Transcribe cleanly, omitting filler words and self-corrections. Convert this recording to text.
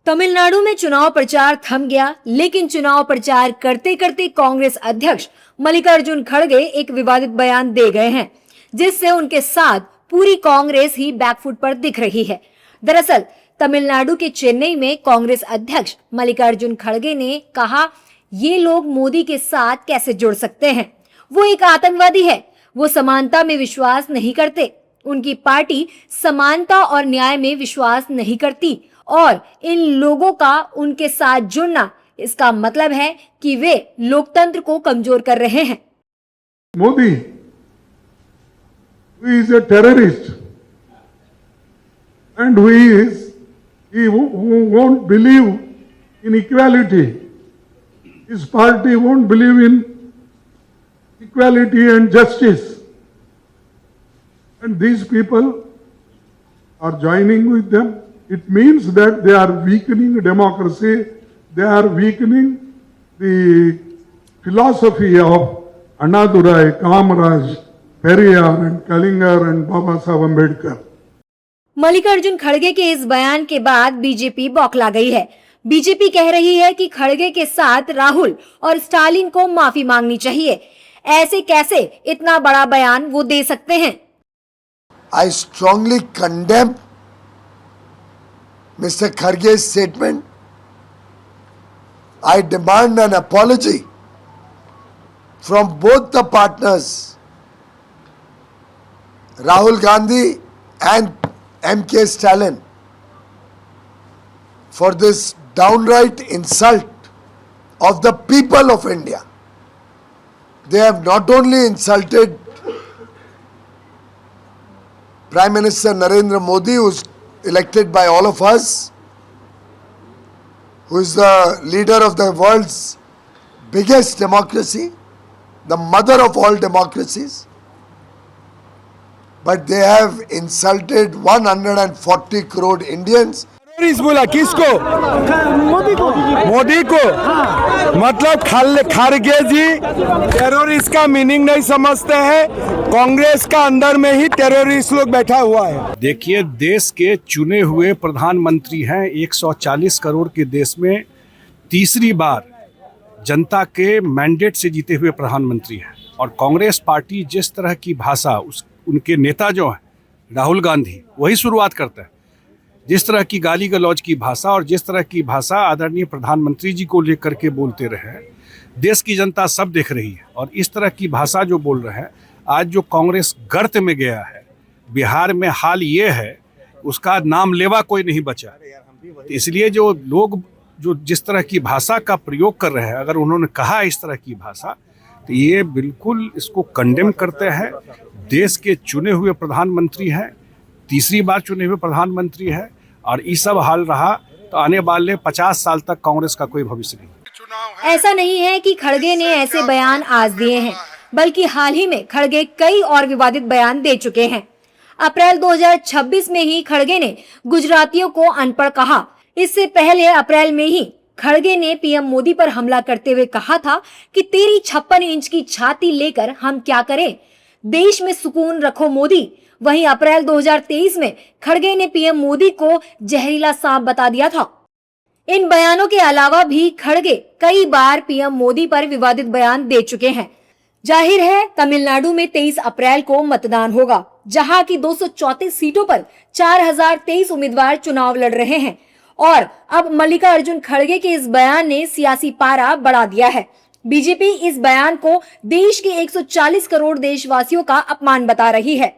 तमिलनाडु में चुनाव प्रचार थम गया, लेकिन चुनाव प्रचार करते करते कांग्रेस अध्यक्ष मल्लिकार्जुन खड़गे एक विवादित बयान दे गए हैं, जिससे उनके साथ पूरी कांग्रेस ही बैकफुट पर दिख रही है। दरअसल तमिलनाडु के चेन्नई में कांग्रेस अध्यक्ष मल्लिकार्जुन खड़गे ने कहा, ये लोग मोदी के साथ कैसे जुड़ सकते हैं? वो एक आतंकवादी है, वो समानता में विश्वास नहीं करते, उनकी पार्टी समानता और न्याय में विश्वास नहीं करती और इन लोगों का उनके साथ जुड़ना इसका मतलब है कि वे लोकतंत्र को कमजोर कर रहे हैं। Modi is a terrorist and he won't believe in equality. His party won't believe in equality and justice. And these people are joining with them. It means that they are weakening democracy. They are weakening the philosophy of Annadurai, Kamaraj, Periyar and Kalingar and Baba Saheb Ambedkar. Mallikarjun खड़गे के इस बयान के बाद BJP बौखला गई है। BJP कह रही है कि खड़गे के साथ राहुल और स्टालिन को माफी मांगनी चाहिए। ऐसे कैसे इतना बड़ा बयान वो दे सकते हैं? I strongly condemn Mr. Kharge's statement. I demand an apology from both the partners, Rahul Gandhi and M.K. Stalin, for this downright insult of the people of India. They have not only insulted Prime Minister Narendra Modi, who is elected by all of us, who is the leader of the world's biggest democracy, the mother of all democracies, but they have insulted 140 crore Indians. Terrorist बोला किसको? मोदी को। मतलब खड़गे जी terrorist का meaning नहीं समझते हैं। कांग्रेस का अंदर में ही टेररिस्ट लोग बैठा हुआ है। देखिए, देश के चुने हुए प्रधानमंत्री हैं। 140 करोड़ के देश में तीसरी बार जनता के मैंडेट से जीते हुए प्रधानमंत्री हैं। और कांग्रेस पार्टी जिस तरह की भाषा उनके नेता जो हैं राहुल गांधी वही शुरुआत करते हैं, जिस तरह की गाली गलौज की भाषा और जिस तरह की भाषा आदरणीय प्रधानमंत्री जी को लेकर के बोलते रहे, देश की जनता सब देख रही है। और इस तरह की भाषा जो बोल रहे हैं, आज जो कांग्रेस गर्त में गया है, बिहार में हाल ये है उसका नाम लेवा कोई नहीं बचा। तो इसलिए जो लोग जो जिस तरह की भाषा का प्रयोग कर रहे हैं, अगर उन्होंने कहा इस तरह की भाषा, तो ये बिल्कुल इसको कंडेम करते हैं। देश के चुने हुए प्रधानमंत्री हैं, तीसरी बार चुने हुए प्रधानमंत्री है, और ये सब हाल रहा तो आने वाले 50 साल तक कांग्रेस का कोई भविष्य नहीं। ऐसा नहीं है कि खड़गे ने ऐसे बयान आज दिए हैं, बल्कि हाल ही में खड़गे कई और विवादित बयान दे चुके हैं। अप्रैल 2026 में ही खड़गे ने गुजरातियों को अनपढ़ कहा। इससे पहले अप्रैल में ही खड़गे ने पीएम मोदी पर हमला करते हुए कहा था कि तेरी 56 इंच की छाती लेकर हम क्या करें, देश में सुकून रखो मोदी। वहीं अप्रैल 2023 में खड़गे ने पीएम मोदी को जहरीला सांप बता दिया था। इन बयानों के अलावा भी खड़गे कई बार पीएम मोदी पर विवादित बयान दे चुके हैं। जाहिर है तमिलनाडु में 23 अप्रैल को मतदान होगा, जहां की 234 सीटों पर 4023 उम्मीदवार चुनाव लड़ रहे हैं। और अब मल्लिकार्जुन खड़गे के इस बयान ने सियासी पारा बढ़ा दिया है। बीजेपी इस बयान को देश के 140 करोड़ देशवासियों का अपमान बता रही है।